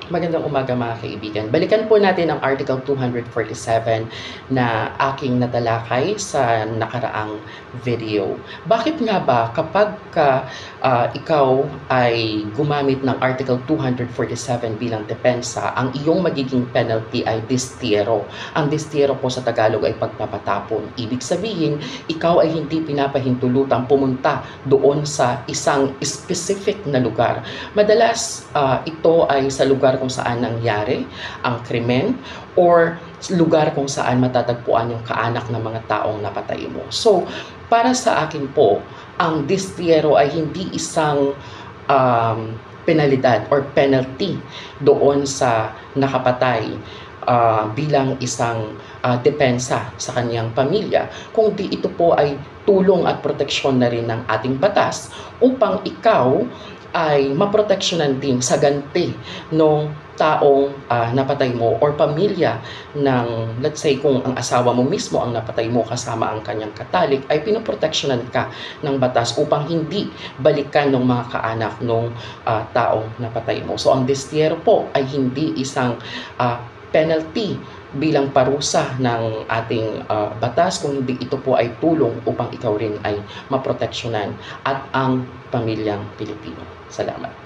Magandang umaga mga kaibigan. Balikan po natin ang Article 247 na aking natalakay sa nakaraang video. Bakit nga ba kapag ikaw ay gumamit ng Article 247 bilang depensa, ang iyong magiging penalty ay distiero. Ang distiero po sa Tagalog ay pagpapatapon. Ibig sabihin, ikaw ay hindi pinapahintulutang pumunta doon sa isang specific na lugar. Madalas ito ay sa lugar kung saan nangyari ang krimen or lugar kung saan matatagpuan yung kaanak ng mga taong napatay mo. So, para sa akin po, ang distiero ay hindi isang penalidad or penalty doon sa nakapatay bilang isang depensa sa kanyang pamilya, kundi ito po ay tulong at proteksyon na rin ng ating batas upang ikaw ay maproteksyonan din sa ganti ng taong napatay mo or pamilya ng, let's say, kung ang asawa mo mismo ang napatay mo kasama ang kanyang katalik, ay pinoproteksyonan ka ng batas upang hindi balikan ng mga kaanak ng taong napatay mo. So ang distiero po ay hindi isang penalty bilang parusa ng ating batas, kung hindi ito po ay tulong upang ikaw rin ay maproteksyonan at ang pamilyang Pilipino. Salamat.